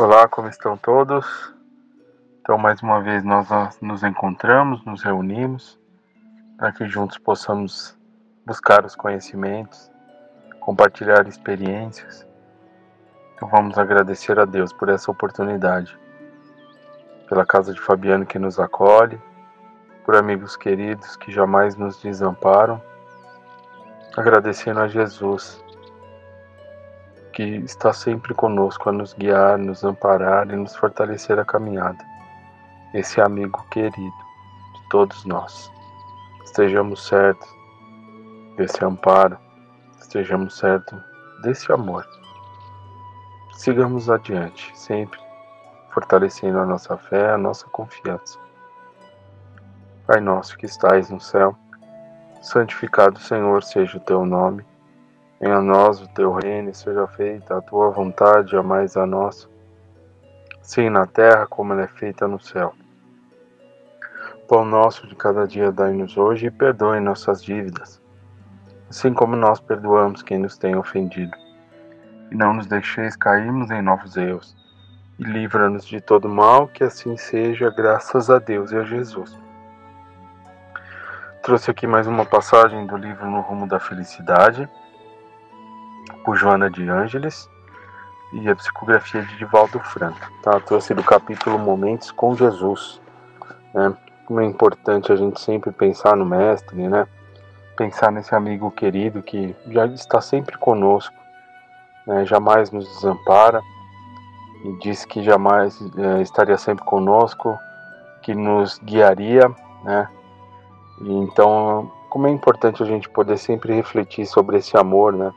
Olá, como estão todos? Então, mais uma vez nós nos encontramos, nos reunimos, para que juntos possamos buscar os conhecimentos, compartilhar experiências. Então, vamos agradecer a Deus por essa oportunidade, pela casa de Fabiano que nos acolhe, por amigos queridos que jamais nos desamparam, agradecendo a Jesus, que está sempre conosco a nos guiar, nos amparar e nos fortalecer a caminhada. Esse amigo querido de todos nós. Estejamos certos desse amparo, estejamos certos desse amor. Sigamos adiante, sempre fortalecendo a nossa fé, a nossa confiança. Pai nosso que estais no céu, santificado, Senhor, seja o teu nome. Venha a nós o teu reino, seja feita a tua vontade, a mais a nossa, assim na terra como ela é feita no céu. Pão nosso de cada dia dai-nos hoje e perdoe nossas dívidas, assim como nós perdoamos quem nos tem ofendido. E não nos deixeis cairmos em novos erros, e livra-nos de todo mal, que assim seja, graças a Deus e a Jesus. Trouxe aqui mais uma passagem do livro No Rumo da Felicidade, por Joana de Ângeles, e a psicografia de Divaldo Franco. Tá? Trouxe do capítulo Momentos com Jesus. Né? Como é importante a gente sempre pensar no Mestre, né? Pensar nesse amigo querido que já está sempre conosco, né? Jamais nos desampara, e diz que jamais estaria sempre conosco, que nos guiaria, né? E então, como é importante a gente poder sempre refletir sobre esse amor, né?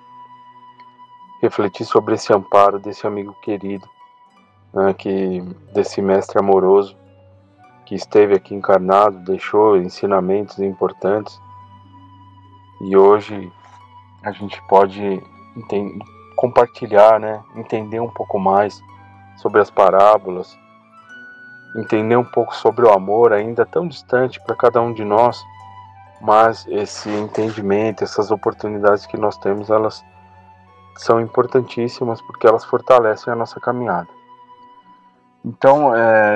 Refletir sobre esse amparo desse amigo querido, né? Desse mestre amoroso que esteve aqui encarnado, deixou ensinamentos importantes, e hoje a gente pode compartilhar, né? Entender um pouco mais sobre as parábolas, entender um pouco sobre o amor, ainda tão distante para cada um de nós, mas esse entendimento, essas oportunidades que nós temos, elas são importantíssimas porque elas fortalecem a nossa caminhada. Então,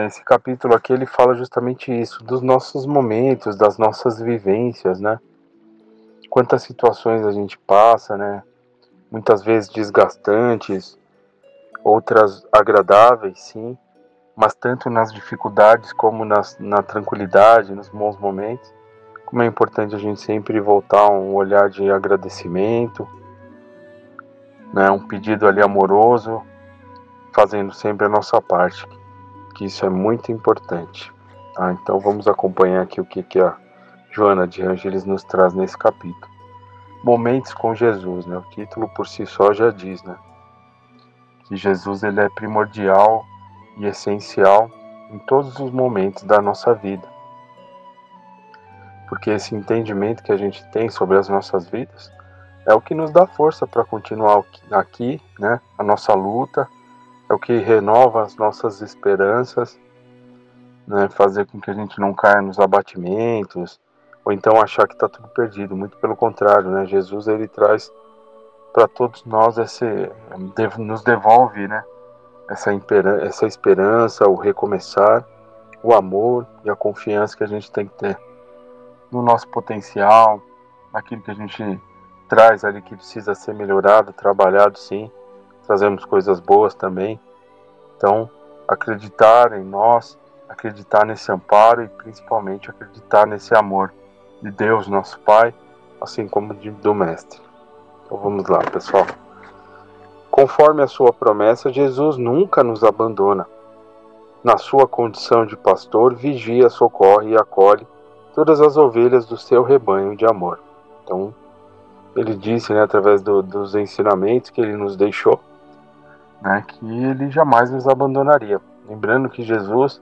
esse capítulo aqui, ele fala justamente isso, dos nossos momentos, das nossas vivências, né? Quantas situações a gente passa, né? Muitas vezes desgastantes, outras agradáveis, sim, mas tanto nas dificuldades como na tranquilidade, nos bons momentos, como é importante a gente sempre voltar um olhar de agradecimento, né, um pedido ali amoroso, fazendo sempre a nossa parte, que isso é muito importante. Tá? Então vamos acompanhar aqui o que a Joana de Ângeles nos traz nesse capítulo. Momentos com Jesus, né? O título por si só já diz, né? Que Jesus, ele é primordial e essencial em todos os momentos da nossa vida. Porque esse entendimento que a gente tem sobre as nossas vidas é o que nos dá força para continuar aqui, né? A nossa luta, é o que renova as nossas esperanças, né? Fazer com que a gente não caia nos abatimentos, ou então achar que está tudo perdido. Muito pelo contrário, né? Jesus, ele traz para todos nós nos devolve, né? Essa esperança, o recomeçar, o amor e a confiança que a gente tem que ter no nosso potencial, naquilo que a gente traz ali que precisa ser melhorado, trabalhado, sim. Trazemos coisas boas também. Então, acreditar em nós, acreditar nesse amparo e principalmente acreditar nesse amor de Deus, nosso Pai, assim como do Mestre. Então vamos lá, pessoal. Conforme a sua promessa, Jesus nunca nos abandona. Na sua condição de pastor, vigia, socorre e acolhe todas as ovelhas do seu rebanho de amor. Então, ele disse, né, através dos ensinamentos que ele nos deixou, né, que ele jamais nos abandonaria. Lembrando que Jesus,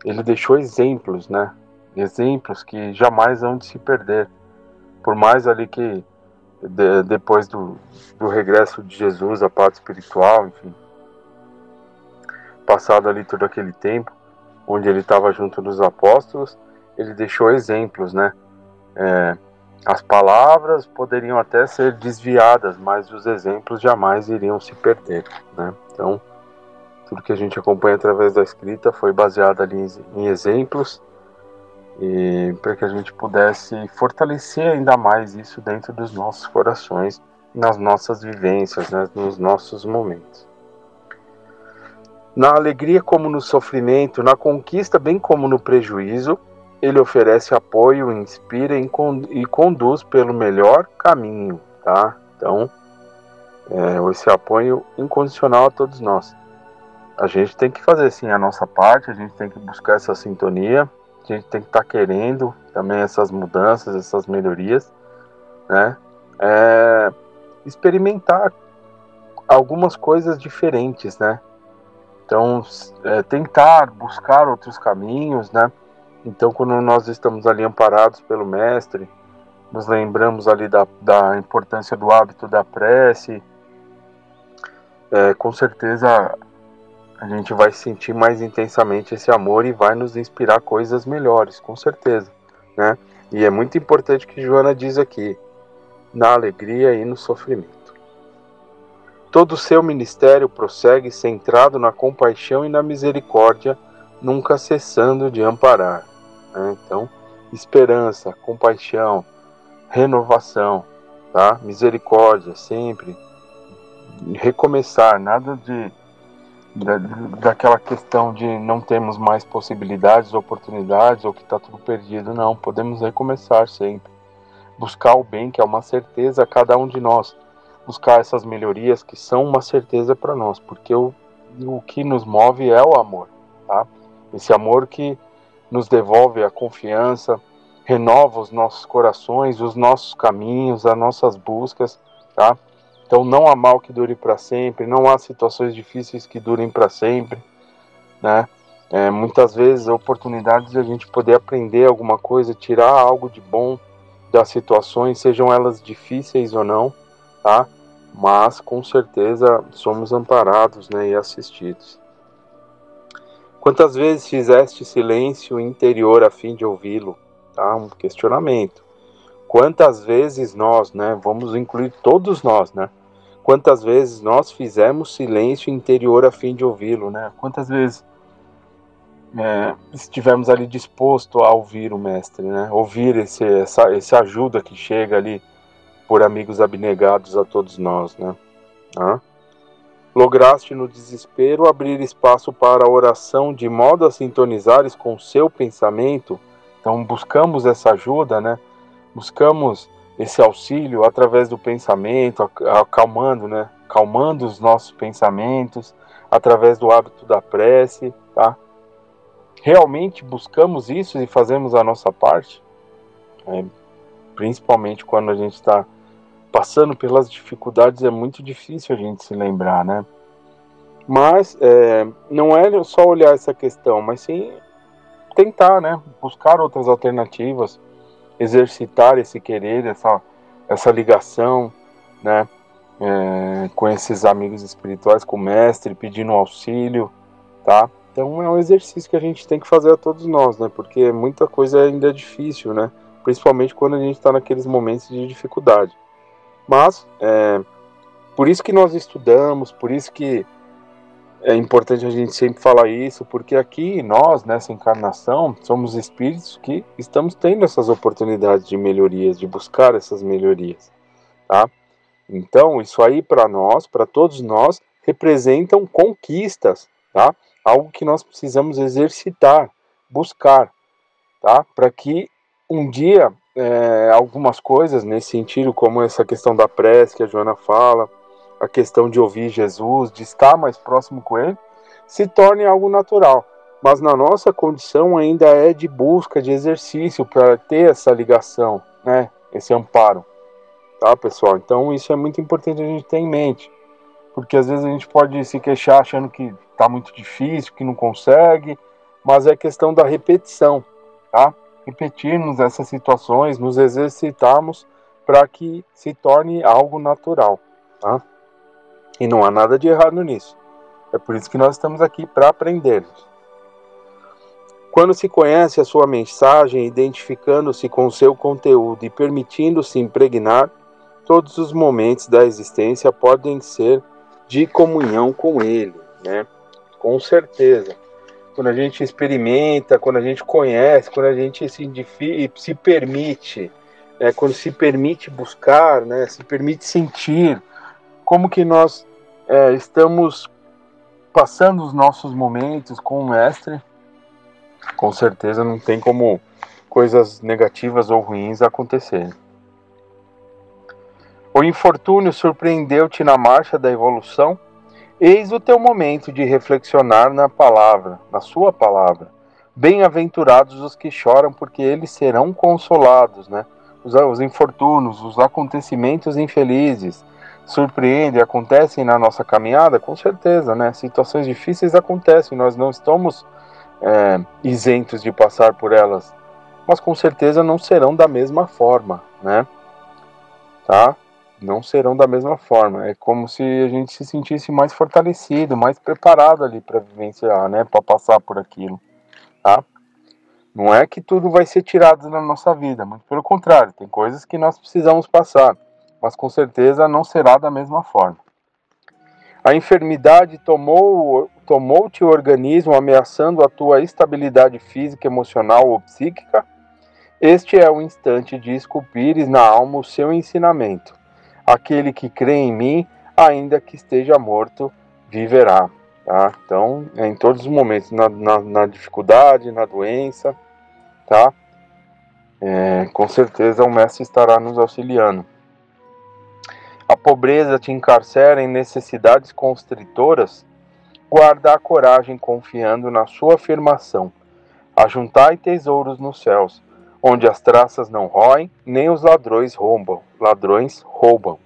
ele deixou exemplos, né, exemplos que jamais hão de se perder. Por mais ali que, depois do regresso de Jesus, a pátria espiritual, enfim, passado ali todo aquele tempo, onde ele estava junto dos apóstolos, ele deixou exemplos, né? As palavras poderiam até ser desviadas, mas os exemplos jamais iriam se perder, né? Então, tudo que a gente acompanha através da escrita foi baseado ali em exemplos, e para que a gente pudesse fortalecer ainda mais isso dentro dos nossos corações, nas nossas vivências, né, nos nossos momentos. Na alegria como no sofrimento, na conquista bem como no prejuízo, ele oferece apoio, inspira e conduz pelo melhor caminho, tá? Então, esse apoio incondicional a todos nós. A gente tem que fazer sim a nossa parte, a gente tem que buscar essa sintonia, a gente tem que estar querendo também essas mudanças, essas melhorias, né? Experimentar algumas coisas diferentes, né? Então, tentar buscar outros caminhos, né? Então, quando nós estamos ali amparados pelo Mestre, nos lembramos ali da importância do hábito da prece, com certeza a gente vai sentir mais intensamente esse amor e vai nos inspirar coisas melhores, com certeza, né? E é muito importante que Joana diz aqui, na alegria e no sofrimento. Todo o seu ministério prossegue centrado na compaixão e na misericórdia, nunca cessando de amparar. Né? Então, esperança, compaixão, renovação, tá? Misericórdia, sempre. Recomeçar, nada daquela questão de não temos mais possibilidades, oportunidades, ou que está tudo perdido. Não, podemos recomeçar sempre. Buscar o bem, que é uma certeza a cada um de nós. Buscar essas melhorias que são uma certeza para nós, porque o que nos move é o amor, tá? Esse amor que nos devolve a confiança, renova os nossos corações, os nossos caminhos, as nossas buscas, tá? Então não há mal que dure para sempre, não há situações difíceis que durem para sempre, né? Muitas vezes oportunidades de a gente poder aprender alguma coisa, tirar algo de bom das situações, sejam elas difíceis ou não, tá? Mas com certeza somos amparados, né, e assistidos. Quantas vezes fizeste silêncio interior a fim de ouvi-lo? Tá? Um questionamento. Quantas vezes nós, né, vamos incluir todos nós, né? Quantas vezes nós fizemos silêncio interior a fim de ouvi-lo, né? Quantas vezes estivemos ali disposto a ouvir o Mestre, né? Ouvir essa ajuda que chega ali por amigos abnegados a todos nós, né? Lograste no desespero abrir espaço para a oração de modo a sintonizares com seu pensamento. Então buscamos essa ajuda, né? Buscamos esse auxílio através do pensamento, acalmando, né? Calmando os nossos pensamentos através do hábito da prece, tá? Realmente buscamos isso e fazemos a nossa parte, principalmente quando a gente está passando pelas dificuldades, é muito difícil a gente se lembrar, né? Mas não é só olhar essa questão, mas sim tentar, né? Buscar outras alternativas, exercitar esse querer, essa ligação, né? Com esses amigos espirituais, com o Mestre, pedindo auxílio, tá? Então é um exercício que a gente tem que fazer a todos nós, né? Porque muita coisa ainda é difícil, né? Principalmente quando a gente está naqueles momentos de dificuldade. Mas, por isso que nós estudamos, por isso que é importante a gente sempre falar isso, porque aqui nós, nessa encarnação, somos espíritos que estamos tendo essas oportunidades de melhorias, de buscar essas melhorias, tá? Então, isso aí para nós, para todos nós, representam conquistas, tá? Algo que nós precisamos exercitar, buscar, tá? Para que um dia algumas coisas nesse sentido, como essa questão da prece que a Joana fala, a questão de ouvir Jesus, de estar mais próximo com Ele, se torne algo natural. Mas na nossa condição ainda é de busca, de exercício para ter essa ligação, né? Esse amparo, tá, pessoal? Então isso é muito importante a gente ter em mente, porque às vezes a gente pode se queixar achando que está muito difícil, que não consegue, mas é questão da repetição, tá? Repetirmos essas situações, nos exercitarmos para que se torne algo natural, tá? E não há nada de errado nisso. É por isso que nós estamos aqui, para aprender. Quando se conhece a sua mensagem, identificando-se com o seu conteúdo e permitindo-se impregnar, todos os momentos da existência podem ser de comunhão com ele, né? com certeza. Quando a gente experimenta, quando a gente conhece, quando a gente se permite, quando se permite buscar, né, se permite sentir como que nós estamos passando os nossos momentos com o Mestre, com certeza não tem como coisas negativas ou ruins acontecerem. O infortúnio surpreendeu-te na marcha da evolução? Eis o teu momento de reflexionar na palavra, na sua palavra. Bem-aventurados os que choram, porque eles serão consolados, né? Os infortúnios, os acontecimentos infelizes surpreendem, acontecem na nossa caminhada, com certeza, né? Situações difíceis acontecem, nós não estamos isentos de passar por elas, mas com certeza não serão da mesma forma, né? Tá? Não serão da mesma forma. É como se a gente se sentisse mais fortalecido, mais preparado ali para vivenciar, né? Para passar por aquilo, tá? Não é que tudo vai ser tirado da nossa vida, muito pelo contrário, tem coisas que nós precisamos passar, mas com certeza não será da mesma forma. A enfermidade tomou-te o organismo, ameaçando a tua estabilidade física, emocional ou psíquica? Este é o instante de esculpires na alma o seu ensinamento. Aquele que crê em mim, ainda que esteja morto, viverá. Tá? Então, em todos os momentos, na dificuldade, na doença, tá? Com certeza o Mestre estará nos auxiliando. A pobreza te encarcera em necessidades constritoras? Guarda a coragem confiando na sua afirmação. Ajuntai tesouros nos céus, onde as traças não roem, nem os ladrões roubam.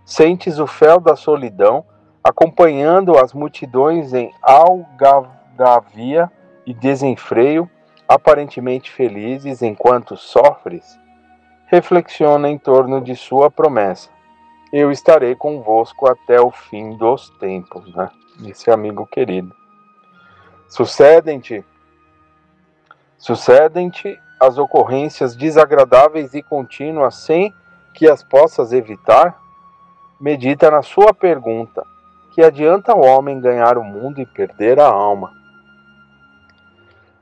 Sentes o fel da solidão, acompanhando as multidões em algavia e desenfreio, aparentemente felizes enquanto sofres? Reflexiona em torno de sua promessa. Eu estarei convosco até o fim dos tempos, né? Esse amigo querido. Sucedem-te as ocorrências desagradáveis e contínuas sem que as possas evitar? Medita na sua pergunta. Que adianta o homem ganhar o mundo e perder a alma?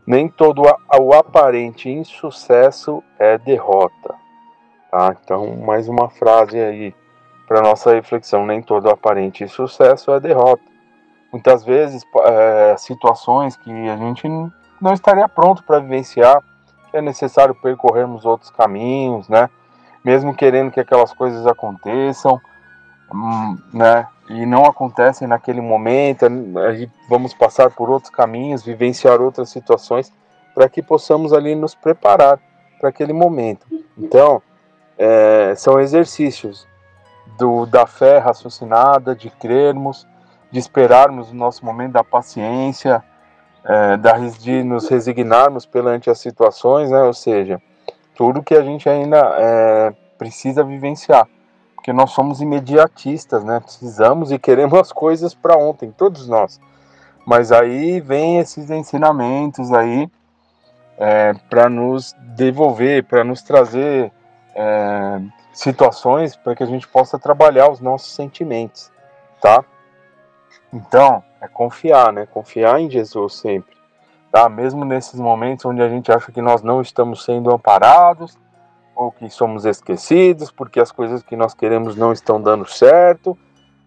Nem todo o aparente insucesso é derrota. Tá? Então, mais uma frase aí para nossa reflexão. Nem todo aparente sucesso é derrota. Muitas vezes, situações que a gente não estaria pronto para vivenciar, que é necessário percorrermos outros caminhos, né? Mesmo querendo que aquelas coisas aconteçam, né? E não acontecem naquele momento, aí vamos passar por outros caminhos, vivenciar outras situações, para que possamos ali nos preparar para aquele momento. Então, são exercícios da fé raciocinada, de crermos, de esperarmos o nosso momento da paciência, de nos resignarmos perante as situações, né? Ou seja, tudo que a gente ainda precisa vivenciar, porque nós somos imediatistas, né? Precisamos e queremos as coisas para ontem, todos nós. Mas aí vem esses ensinamentos aí para nos devolver, para nos trazer situações para que a gente possa trabalhar os nossos sentimentos, tá? Então, é confiar, né? Confiar em Jesus sempre, tá? Mesmo nesses momentos onde a gente acha que nós não estamos sendo amparados, ou que somos esquecidos, porque as coisas que nós queremos não estão dando certo.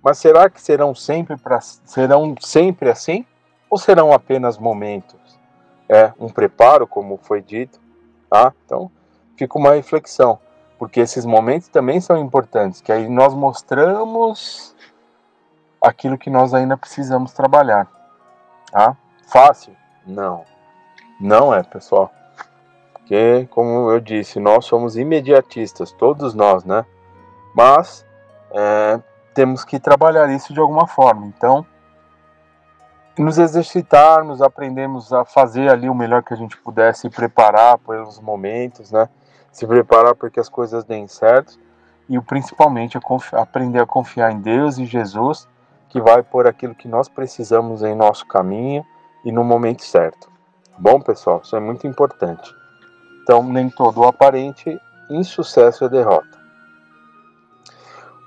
Mas será que serão sempre assim? Ou serão apenas momentos? Um preparo, como foi dito, tá? Então, fica uma reflexão, porque esses momentos também são importantes, que aí nós mostramos aquilo que nós ainda precisamos trabalhar, tá? Fácil? Não. Não é, pessoal. Porque, como eu disse, nós somos imediatistas, todos nós, né? Mas temos que trabalhar isso de alguma forma. Então, nos exercitarmos, aprendemos a fazer ali o melhor que a gente puder, se preparar pelos momentos, né? Se preparar para que as coisas deem certo. E principalmente aprender a confiar em Deus e Jesus, que vai pôr aquilo que nós precisamos em nosso caminho e no momento certo. Bom, pessoal, isso é muito importante. Então, nem todo o aparente insucesso é derrota.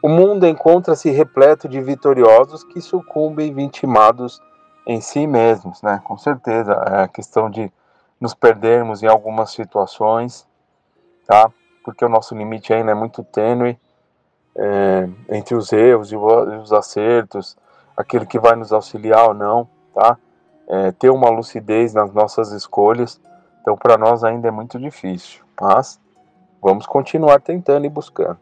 O mundo encontra-se repleto de vitoriosos que sucumbem vitimados em si mesmos, né? Com certeza, é a questão de nos perdermos em algumas situações, tá? Porque o nosso limite ainda é muito tênue, entre os erros e os acertos, aquele que vai nos auxiliar ou não, tá? Ter uma lucidez nas nossas escolhas, então para nós ainda é muito difícil, mas vamos continuar tentando e buscando.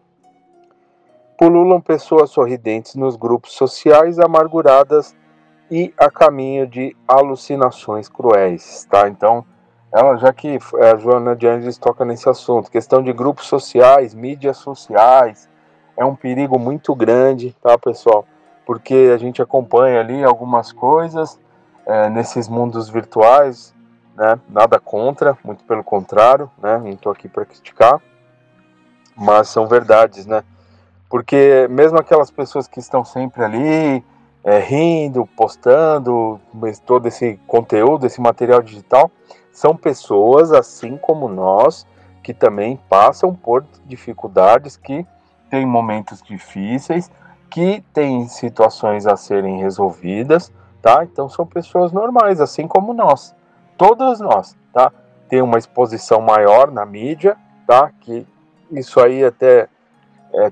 Pululam pessoas sorridentes nos grupos sociais, amarguradas e a caminho de alucinações cruéis, tá? Então, já que a Joana de Ângeles toca nesse assunto, questão de grupos sociais, mídias sociais, é um perigo muito grande, tá, pessoal? Porque a gente acompanha ali algumas coisas nesses mundos virtuais, né? Nada contra, muito pelo contrário, né? Não estou aqui para criticar, mas são verdades, né? Porque mesmo aquelas pessoas que estão sempre ali, rindo, postando todo esse conteúdo, esse material digital, são pessoas, assim como nós, que também passam por dificuldades, que têm momentos difíceis, que têm situações a serem resolvidas, tá? Então são pessoas normais, assim como nós. Todos nós, tá? Tem uma exposição maior na mídia, tá? Que isso aí até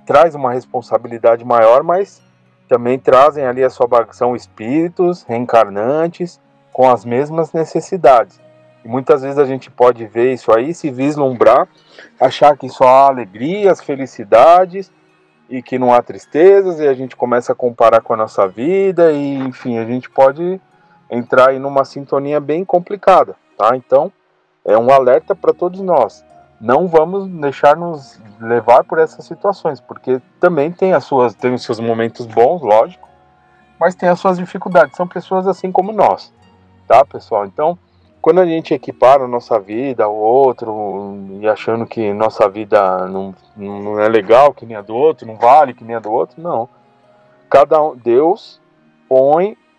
traz uma responsabilidade maior, mas também trazem ali a sua bagagem, são espíritos reencarnantes com as mesmas necessidades. E muitas vezes a gente pode ver isso aí, se vislumbrar, achar que só há alegrias, felicidades e que não há tristezas, e a gente começa a comparar com a nossa vida e, enfim, a gente pode entrar aí numa sintonia bem complicada, tá? Então, é um alerta para todos nós. Não vamos deixar-nos levar por essas situações, porque também tem os seus momentos bons, lógico, mas tem as suas dificuldades. São pessoas assim como nós, tá, pessoal? Então, quando a gente equipara a nossa vida ao outro e achando que nossa vida não é legal que nem a do outro, não vale que nem a do outro, não. Deus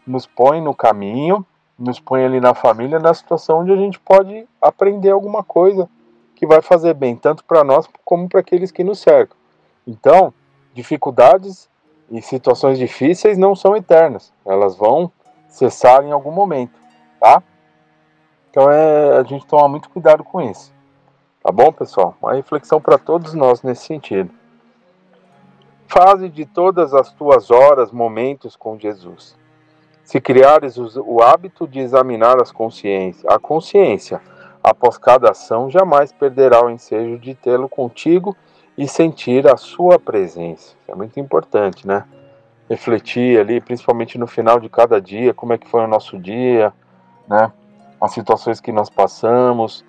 nos põe no caminho, nos põe ali na família, na situação onde a gente pode aprender alguma coisa que vai fazer bem, tanto para nós como para aqueles que nos cercam. Então, dificuldades e situações difíceis não são eternas, elas vão cessar em algum momento, tá? Então a gente toma muito cuidado com isso, tá bom, pessoal? Uma reflexão para todos nós nesse sentido. Faze de todas as tuas horas momentos com Jesus. Se criares o hábito de examinar a consciência, após cada ação, jamais perderá o ensejo de tê-lo contigo e sentir a sua presença. Isso é muito importante, né? Refletir ali, principalmente no final de cada dia, como é que foi o nosso dia, né? As situações que nós passamos.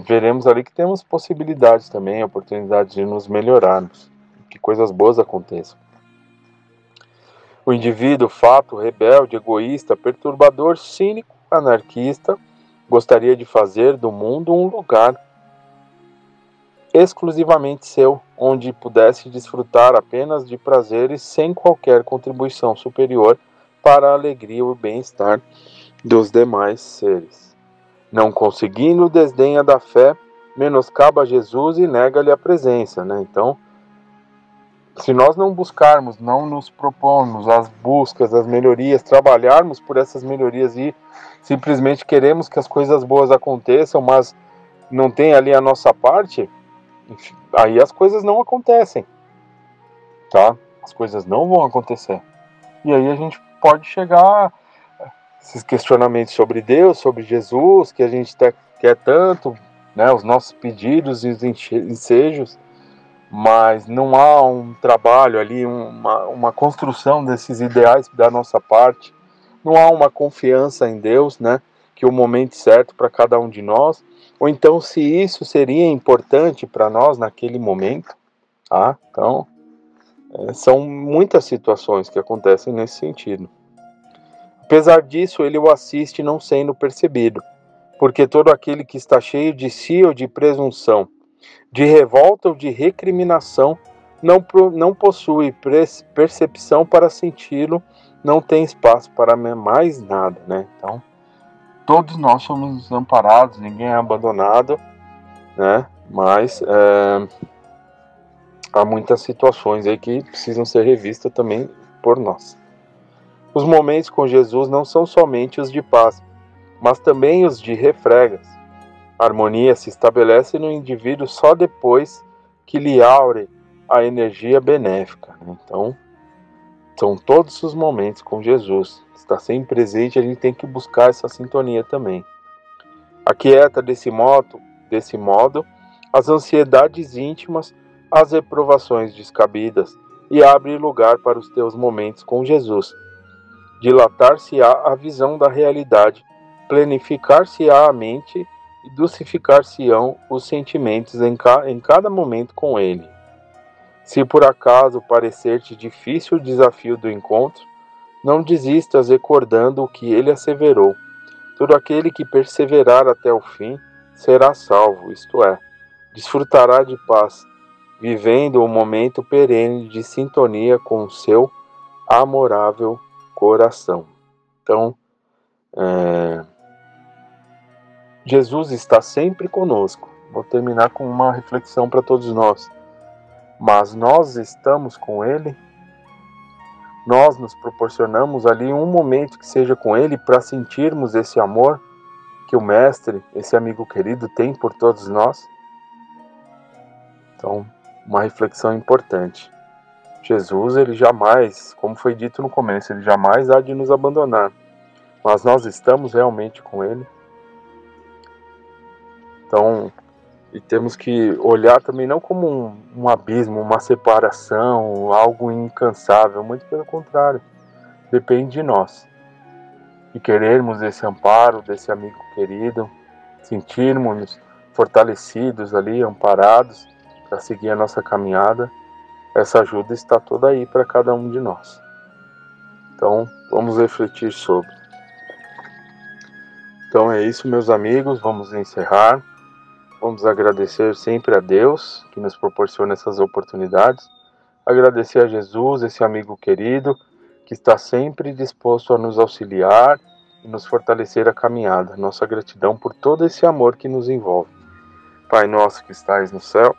Veremos ali que temos possibilidades também, oportunidades de nos melhorarmos, que coisas boas aconteçam. O indivíduo fato, rebelde, egoísta, perturbador, cínico, anarquista, gostaria de fazer do mundo um lugar exclusivamente seu, onde pudesse desfrutar apenas de prazeres sem qualquer contribuição superior para a alegria e o bem-estar dos demais seres. Não conseguindo, desdenha da fé, menoscaba Jesus e nega-lhe a presença, né? Então, se nós não buscarmos, não nos propormos as buscas, as melhorias, trabalharmos por essas melhorias e simplesmente queremos que as coisas boas aconteçam, mas não tem ali a nossa parte, aí as coisas não acontecem, tá? As coisas não vão acontecer. E aí a gente pode chegar a esses questionamentos sobre Deus, sobre Jesus, que a gente quer tanto, né? Os nossos pedidos e os ensejos, mas não há um trabalho ali, uma construção desses ideais da nossa parte, não há uma confiança em Deus, né, que o momento certo para cada um de nós, ou então se isso seria importante para nós naquele momento, tá? Então, são muitas situações que acontecem nesse sentido. Apesar disso, ele o assiste não sendo percebido, porque todo aquele que está cheio de si ou de presunção, de revolta ou de recriminação, não possui percepção para senti-lo, não tem espaço para mais nada, né? Então, todos nós somos amparados, ninguém é abandonado, né? Mas há muitas situações aí que precisam ser revistas também por nós. Os momentos com Jesus não são somente os de paz, mas também os de refregas. A harmonia se estabelece no indivíduo só depois que lhe aure a energia benéfica. Então, são todos os momentos com Jesus. Está sempre presente, a gente tem que buscar essa sintonia também. Aquieta desse modo as ansiedades íntimas, as reprovações descabidas, e abre lugar para os teus momentos com Jesus. Dilatar-se-á a visão da realidade, planificar-se-á a mente e dulcificar-se-ão os sentimentos em cada momento com ele. Se por acaso parecer-te difícil o desafio do encontro, não desistas recordando o que ele asseverou. Todo aquele que perseverar até o fim será salvo, isto é, desfrutará de paz, vivendo um momento perene de sintonia com o seu amorável coração. Então, Jesus está sempre conosco. Vou terminar com uma reflexão para todos nós. Mas nós estamos com Ele? Nós nos proporcionamos ali um momento que seja com Ele para sentirmos esse amor que o Mestre, esse amigo querido, tem por todos nós? Então, uma reflexão importante. Jesus, ele jamais, como foi dito no começo, ele jamais há de nos abandonar. Mas nós estamos realmente com ele. Então, e temos que olhar também não como um abismo, uma separação, algo incansável, muito pelo contrário. Depende de nós. E querermos esse amparo desse amigo querido, sentirmos fortalecidos ali, amparados, para seguir a nossa caminhada. Essa ajuda está toda aí para cada um de nós. Então, vamos refletir sobre. Então é isso, meus amigos, vamos encerrar. Vamos agradecer sempre a Deus que nos proporciona essas oportunidades. Agradecer a Jesus, esse amigo querido, que está sempre disposto a nos auxiliar e nos fortalecer a caminhada. Nossa gratidão por todo esse amor que nos envolve. Pai nosso que estais no céu,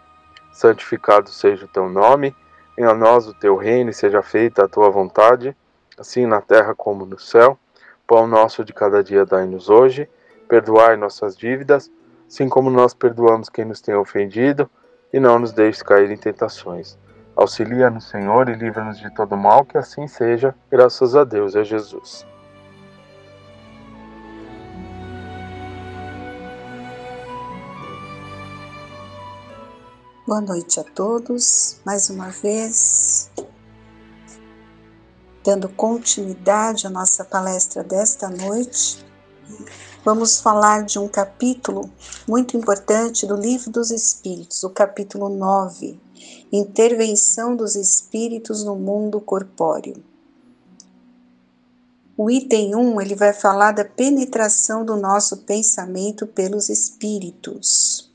santificado seja o teu nome. Venha a nós o teu reino e seja feita a tua vontade, assim na terra como no céu. Pão nosso de cada dia dai-nos hoje. Perdoai nossas dívidas, assim como nós perdoamos quem nos tem ofendido, e não nos deixes cair em tentações. Auxilia-nos, Senhor, e livra-nos de todo mal, que assim seja, graças a Deus e a Jesus. Boa noite a todos, mais uma vez, dando continuidade à nossa palestra desta noite. Vamos falar de um capítulo muito importante do Livro dos Espíritos, o capítulo 9, Intervenção dos Espíritos no Mundo Corpóreo. O item 1, ele vai falar da penetração do nosso pensamento pelos espíritos.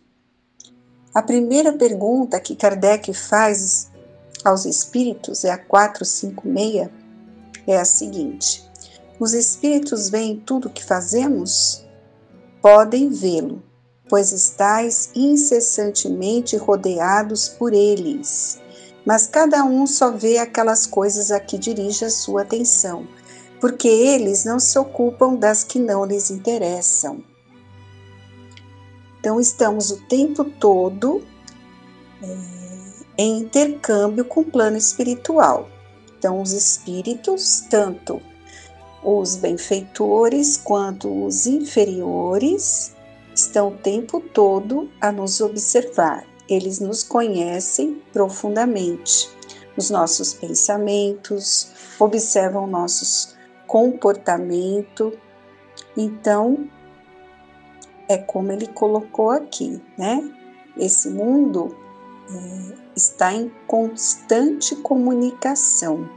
A primeira pergunta que Kardec faz aos espíritos, é a 456, é a seguinte: os espíritos veem tudo o que fazemos? Podem vê-lo, pois estáis incessantemente rodeados por eles, mas cada um só vê aquelas coisas a que dirige a sua atenção, porque eles não se ocupam das que não lhes interessam. Então, estamos o tempo todo em intercâmbio com o plano espiritual. Então, os espíritos, tanto os benfeitores quanto os inferiores, estão o tempo todo a nos observar. Eles nos conhecem profundamente, os nossos pensamentos, observam o nosso comportamento. Então, é como ele colocou aqui, né? Esse mundo está em constante comunicação.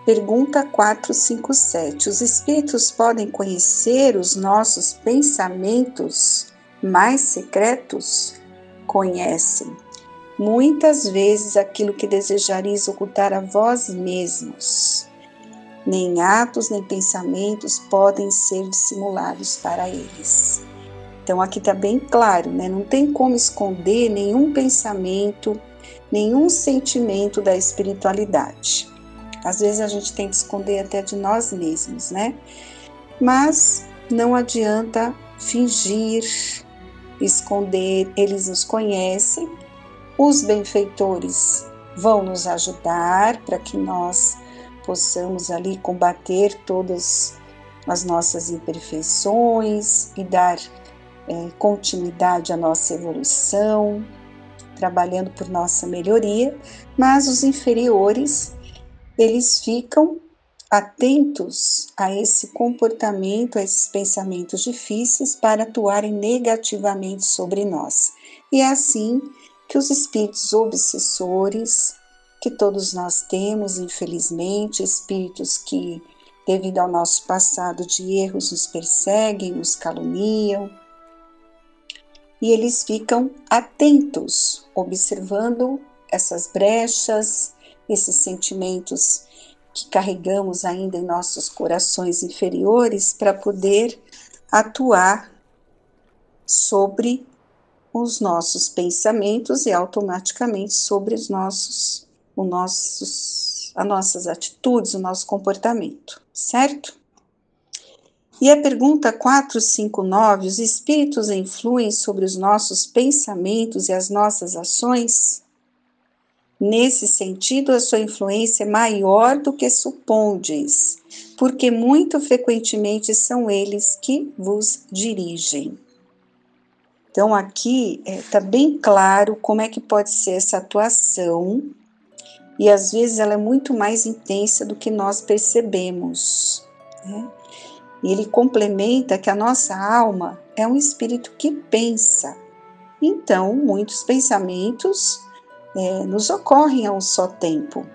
Pergunta 457. Os espíritos podem conhecer os nossos pensamentos mais secretos? Conhecem. Muitas vezes aquilo que desejareis ocultar a vós mesmos. Nem atos, nem pensamentos podem ser dissimulados para eles. Então aqui está bem claro, né? Não tem como esconder nenhum pensamento, nenhum sentimento da espiritualidade. Às vezes a gente tenta esconder até de nós mesmos, né? Mas não adianta fingir, esconder, eles nos conhecem. Os benfeitores vão nos ajudar para que nós possamos ali combater todas as nossas imperfeições e dar continuidade à nossa evolução, trabalhando por nossa melhoria, mas os inferiores, eles ficam atentos a esse comportamento, a esses pensamentos difíceis para atuarem negativamente sobre nós. E é assim que os espíritos obsessores, que todos nós temos, infelizmente, espíritos que, devido ao nosso passado de erros, nos perseguem, nos caluniam, e eles ficam atentos, observando essas brechas, esses sentimentos que carregamos ainda em nossos corações inferiores para poder atuar sobre os nossos pensamentos e automaticamente sobre as nossas atitudes, o nosso comportamento, certo? E a pergunta 459, os espíritos influem sobre os nossos pensamentos e as nossas ações? Nesse sentido, a sua influência é maior do que supondes, porque muito frequentemente são eles que vos dirigem. Então, aqui está bem claro como é que pode ser essa atuação, e às vezes ela é muito mais intensa do que nós percebemos, né? E ele complementa que a nossa alma é um espírito que pensa. Então, muitos pensamentos nos ocorrem a um só tempo.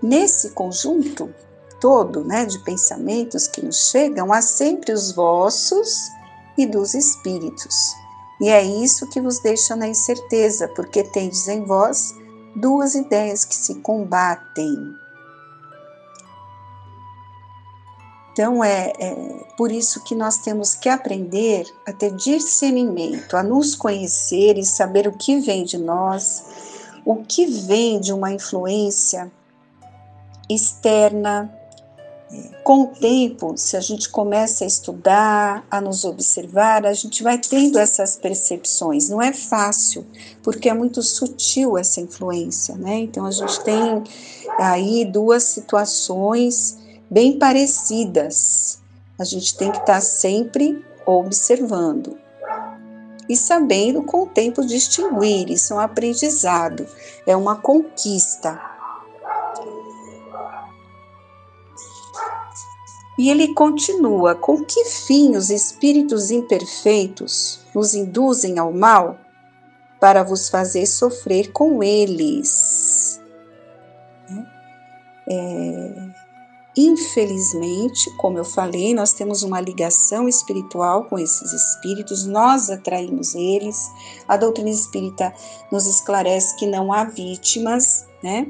Nesse conjunto todo, né, de pensamentos que nos chegam, há sempre os vossos e dos espíritos. E é isso que vos deixa na incerteza, porque tendes em vós duas ideias que se combatem. Então, por isso que nós temos que aprender a ter discernimento, a nos conhecer e saber o que vem de nós, o que vem de uma influência externa. Com o tempo, se a gente começa a estudar, a nos observar, a gente vai tendo essas percepções. Não é fácil, porque é muito sutil essa influência, né? Então, a gente tem aí duas situações bem parecidas. A gente tem que estar sempre observando e sabendo com o tempo distinguir. Isso é um aprendizado, é uma conquista. E ele continua: com que fim os espíritos imperfeitos nos induzem ao mal? Para vos fazer sofrer com eles. Infelizmente, como eu falei, nós temos uma ligação espiritual com esses espíritos, nós atraímos eles. A doutrina espírita nos esclarece que não há vítimas, né?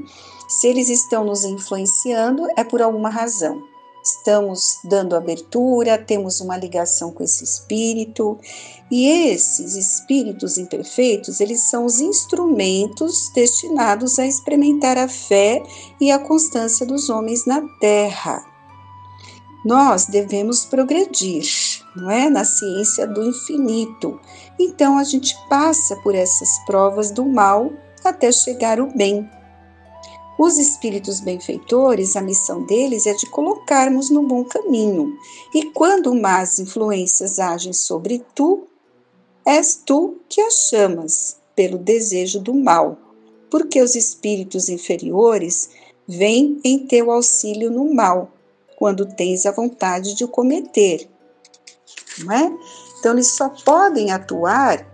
Se eles estão nos influenciando, é por alguma razão. Estamos dando abertura, temos uma ligação com esse espírito, e esses espíritos imperfeitos, eles são os instrumentos destinados a experimentar a fé e a constância dos homens na Terra. Nós devemos progredir, não é? Na ciência do infinito. Então a gente passa por essas provas do mal até chegar ao bem. Os espíritos benfeitores, a missão deles é de colocarmos no bom caminho. E quando más influências agem sobre tu, és tu que as chamas pelo desejo do mal, porque os espíritos inferiores vêm em teu auxílio no mal, quando tens a vontade de o cometer. Não é? Então, eles só podem atuar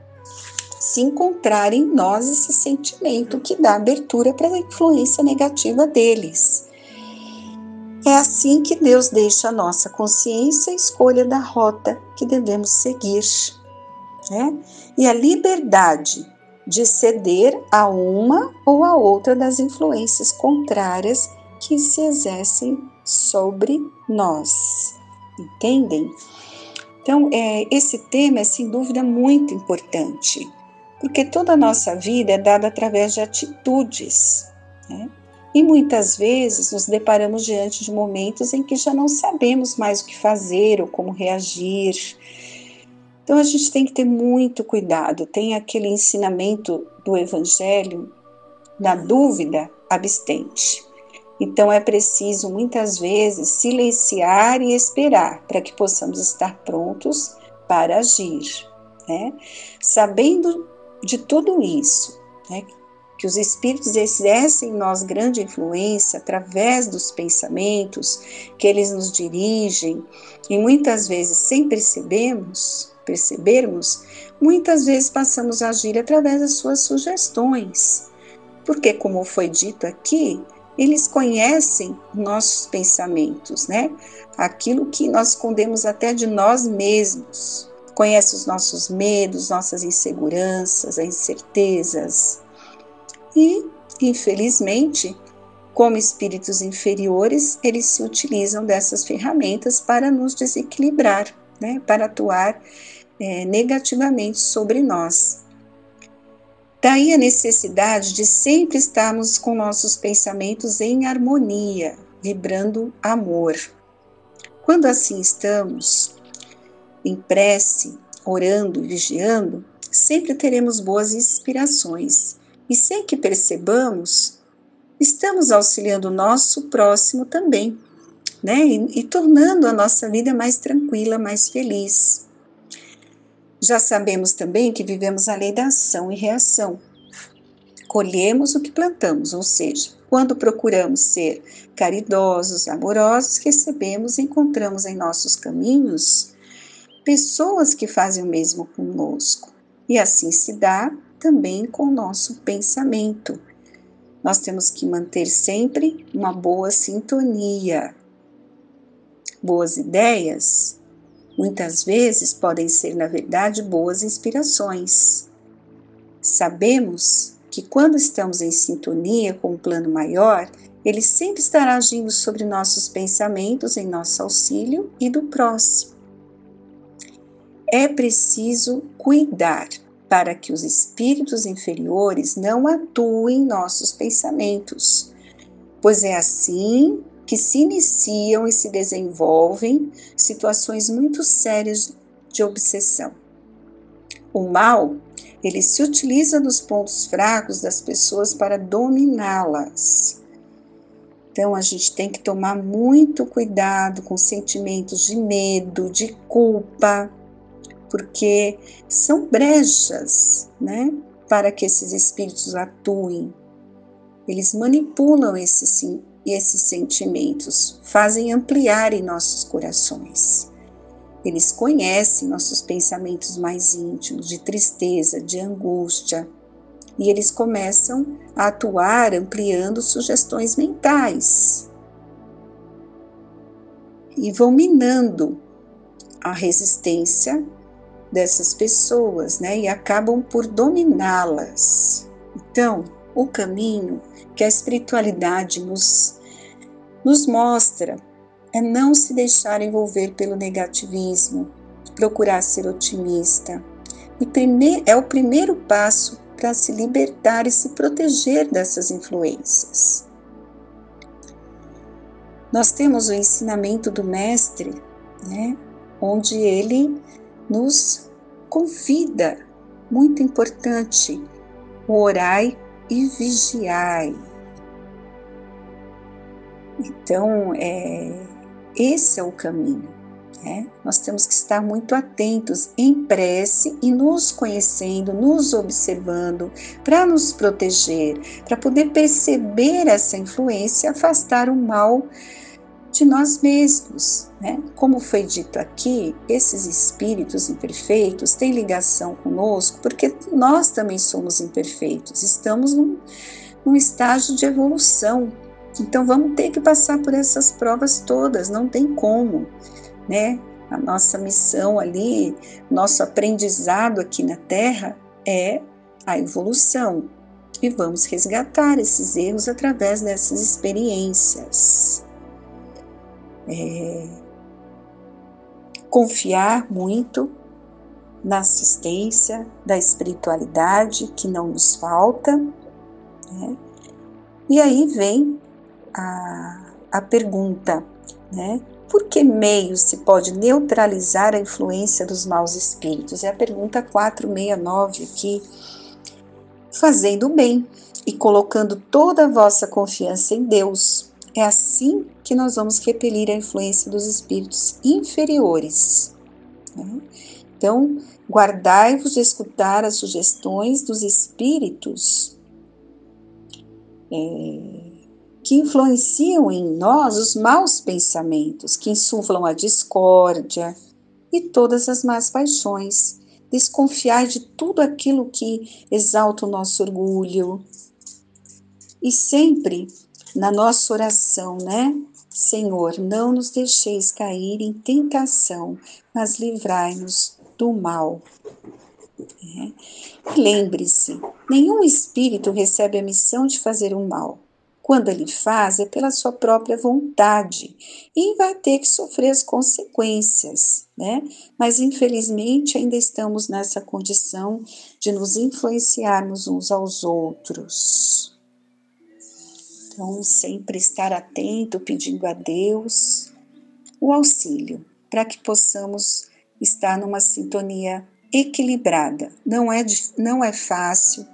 se encontrar em nós esse sentimento que dá abertura para a influência negativa deles. É assim que Deus deixa a nossa consciência a escolha da rota que devemos seguir, né? E a liberdade de ceder a uma ou a outra das influências contrárias que se exercem sobre nós. Entendem? Então, esse tema é sem dúvida muito importante, porque toda a nossa vida é dada através de atitudes, né? E muitas vezes nos deparamos diante de momentos em que já não sabemos mais o que fazer ou como reagir. Então a gente tem que ter muito cuidado. Tem aquele ensinamento do Evangelho, na dúvida, abstente. Então é preciso muitas vezes silenciar e esperar para que possamos estar prontos para agir, né? Sabendo de tudo isso, né? Que os espíritos exercem em nós grande influência através dos pensamentos, que eles nos dirigem, e muitas vezes sem percebermos, muitas vezes passamos a agir através das suas sugestões. Porque, como foi dito aqui, eles conhecem nossos pensamentos, né? Aquilo que nós escondemos até de nós mesmos. Conhece os nossos medos, nossas inseguranças, as incertezas. E, infelizmente, como espíritos inferiores, eles se utilizam dessas ferramentas para nos desequilibrar, né? Para atuar negativamente sobre nós. Daí a necessidade de sempre estarmos com nossos pensamentos em harmonia, vibrando amor. Quando assim estamos, em prece, orando e vigiando, sempre teremos boas inspirações. E sem que percebamos, estamos auxiliando o nosso próximo também, né? E tornando a nossa vida mais tranquila, mais feliz. Já sabemos também que vivemos a lei da ação e reação. Colhemos o que plantamos, ou seja, quando procuramos ser caridosos e amorosos, recebemos e encontramos em nossos caminhos pessoas que fazem o mesmo conosco. E assim se dá também com o nosso pensamento. Nós temos que manter sempre uma boa sintonia. Boas ideias, muitas vezes, podem ser, na verdade, boas inspirações. Sabemos que quando estamos em sintonia com um plano maior, ele sempre estará agindo sobre nossos pensamentos em nosso auxílio e do próximo. É preciso cuidar para que os espíritos inferiores não atuem em nossos pensamentos, pois é assim que se iniciam e se desenvolvem situações muito sérias de obsessão. O mal, ele se utiliza dos pontos fracos das pessoas para dominá-las. Então, a gente tem que tomar muito cuidado com sentimentos de medo, de culpa, porque são brechas, né, para que esses espíritos atuem. Eles manipulam esses sentimentos, fazem ampliar em nossos corações. Eles conhecem nossos pensamentos mais íntimos, de tristeza, de angústia, e eles começam a atuar ampliando sugestões mentais e vão minando a resistência dessas pessoas, né? E acabam por dominá-las. Então, o caminho que a espiritualidade nos mostra é não se deixar envolver pelo negativismo, procurar ser otimista. E é o primeiro passo para se libertar e se proteger dessas influências. Nós temos o ensinamento do Mestre, né, onde ele nos convida, muito importante, orai e vigiai. Então, esse é o caminho, né? Nós temos que estar muito atentos em prece e nos conhecendo, nos observando, para nos proteger, para poder perceber essa influência e afastar o mal de nós mesmos, né? Como foi dito aqui, esses espíritos imperfeitos têm ligação conosco porque nós também somos imperfeitos, estamos num estágio de evolução. Então vamos ter que passar por essas provas todas, não tem como, né? A nossa missão ali, nosso aprendizado aqui na Terra é a evolução. E vamos resgatar esses erros através dessas experiências. Confiar muito na assistência da espiritualidade que não nos falta, né? E aí vem a pergunta, né? Por que meios se pode neutralizar a influência dos maus espíritos? É a pergunta 469 aqui. Fazendo o bem e colocando toda a vossa confiança em Deus. É assim que nós vamos repelir a influência dos espíritos inferiores, né? Então, guardai-vos de escutar as sugestões dos espíritos que influenciam em nós os maus pensamentos, que insuflam a discórdia e todas as más paixões. Desconfiar de tudo aquilo que exalta o nosso orgulho. E sempre na nossa oração, né? Senhor, não nos deixeis cair em tentação, mas livrai-nos do mal. Lembre-se, nenhum espírito recebe a missão de fazer o mal. Quando ele faz, é pela sua própria vontade e vai ter que sofrer as consequências, né? Mas infelizmente ainda estamos nessa condição de nos influenciarmos uns aos outros. Então, sempre estar atento, pedindo a Deus o auxílio, para que possamos estar numa sintonia equilibrada. Não é fácil,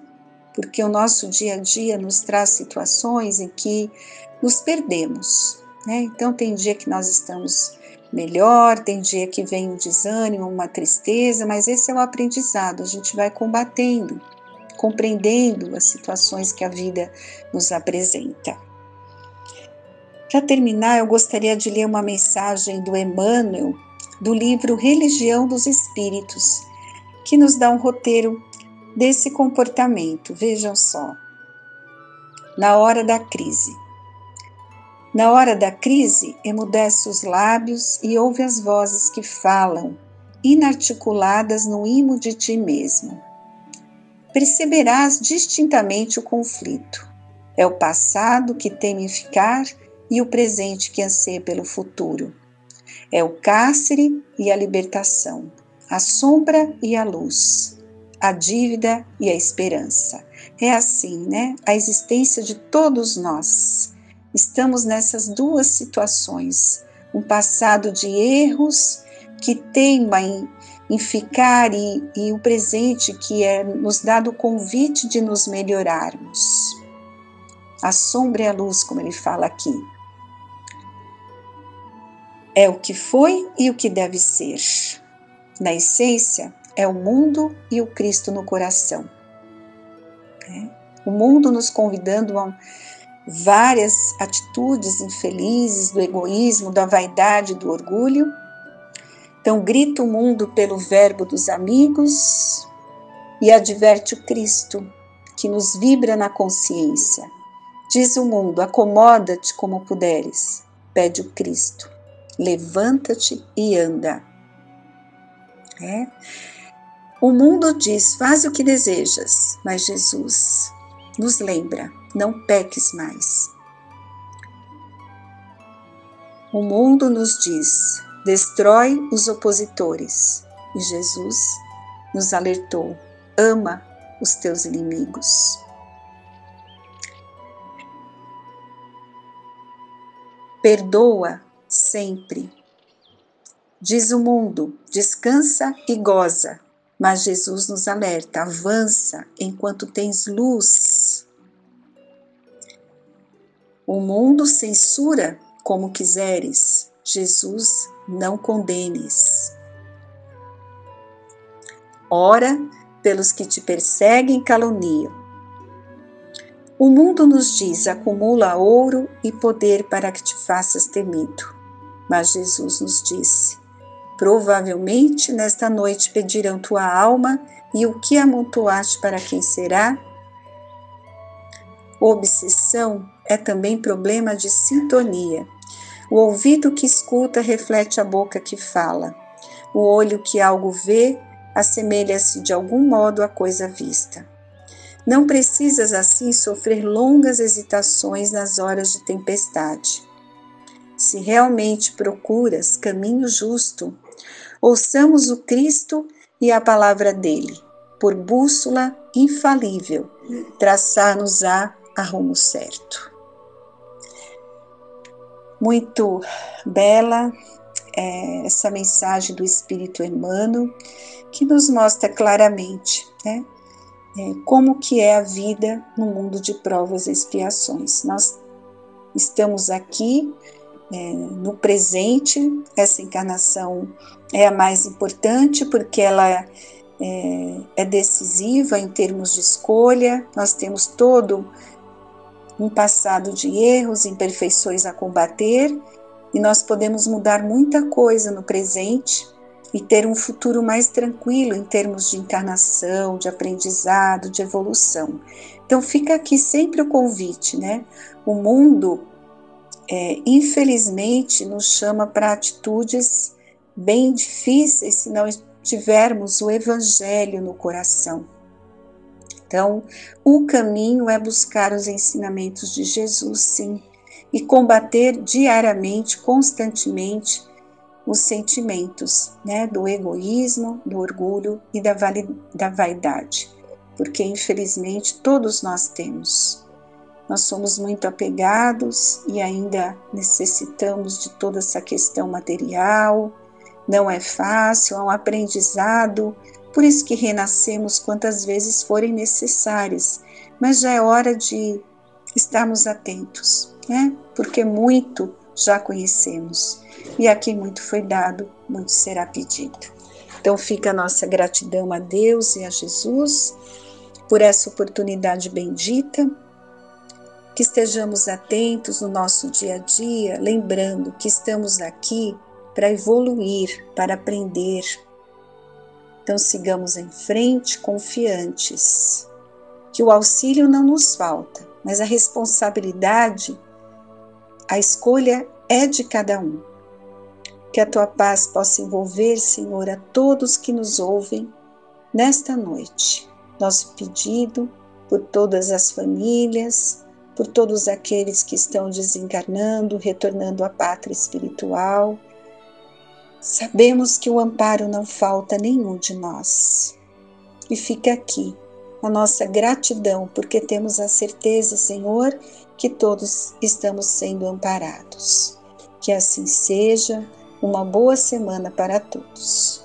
porque o nosso dia a dia nos traz situações em que nos perdemos, né? Então, tem dia que nós estamos melhor, tem dia que vem um desânimo, uma tristeza, mas esse é o aprendizado, a gente vai combatendo, compreendendo as situações que a vida nos apresenta. Para terminar, eu gostaria de ler uma mensagem do Emmanuel, do livro Religião dos Espíritos, que nos dá um roteiro desse comportamento. Vejam só. Na hora da crise. Na hora da crise, emudece os lábios e ouve as vozes que falam, inarticuladas no imo de ti mesmo. Perceberás distintamente o conflito. É o passado que teme ficar e o presente que anseia pelo futuro. É o cárcere e a libertação, a sombra e a luz, a dívida e a esperança. É assim, né? A existência de todos nós. Estamos nessas duas situações. Um passado de erros que teima em ficar e o presente que nos dado o convite de nos melhorarmos. A sombra e a luz, como ele fala aqui. É o que foi e o que deve ser. Na essência, é o mundo e o Cristo no coração. O mundo nos convidando a várias atitudes infelizes, do egoísmo, da vaidade, do orgulho. Então grita o mundo pelo verbo dos amigos e adverte o Cristo, que nos vibra na consciência. Diz o mundo, acomoda-te como puderes. Pede o Cristo, levanta-te e anda. O mundo diz, faz o que desejas, mas Jesus nos lembra, não peques mais. O mundo nos diz, destrói os opositores, e Jesus nos alertou, ama os teus inimigos. Perdoa sempre. Diz o mundo, descansa e goza, mas Jesus nos alerta, avança enquanto tens luz. O mundo censura como quiseres, Jesus não condenes. Ora pelos que te perseguem e caluniam. O mundo nos diz, acumula ouro e poder para que te faças temido. Mas Jesus nos disse, provavelmente nesta noite pedirão tua alma e o que amontoaste para quem será? Obsessão é também problema de sintonia. O ouvido que escuta reflete a boca que fala. O olho que algo vê assemelha-se de algum modo à coisa vista. Não precisas assim sofrer longas hesitações nas horas de tempestade. Se realmente procuras caminho justo, ouçamos o Cristo e a palavra dele, por bússola infalível, traçar-nos-á a rumo certo. Muito bela essa mensagem do Espírito Emmanuel, que nos mostra claramente, né, como que é a vida no mundo de provas e expiações. Nós estamos aqui no presente, essa encarnação é a mais importante porque ela é decisiva em termos de escolha. Nós temos todo um passado de erros, imperfeições a combater, e nós podemos mudar muita coisa no presente e ter um futuro mais tranquilo em termos de encarnação, de aprendizado, de evolução. Então fica aqui sempre o convite, né? O mundo, infelizmente, nos chama para atitudes bem difíceis se não tivermos o Evangelho no coração. Então, o caminho é buscar os ensinamentos de Jesus, sim, e combater diariamente, constantemente, os sentimentos, né, do egoísmo, do orgulho e da vaidade, porque infelizmente todos nós temos. Nós somos muito apegados e ainda necessitamos de toda essa questão material, não é fácil, é um aprendizado, por isso que renascemos quantas vezes forem necessárias, mas já é hora de estarmos atentos, né? Porque muito já conhecemos, e aqui muito foi dado, muito será pedido. Então fica a nossa gratidão a Deus e a Jesus por essa oportunidade bendita, que estejamos atentos no nosso dia a dia, lembrando que estamos aqui para evoluir, para aprender. Então sigamos em frente, confiantes, que o auxílio não nos falta, mas a responsabilidade, a escolha é de cada um. Que a tua paz possa envolver, Senhor, a todos que nos ouvem nesta noite. Nosso pedido por todas as famílias, por todos aqueles que estão desencarnando, retornando à pátria espiritual. Sabemos que o amparo não falta a nenhum de nós. E fica aqui a nossa gratidão, porque temos a certeza, Senhor, que todos estamos sendo amparados. Que assim seja. Uma boa semana para todos.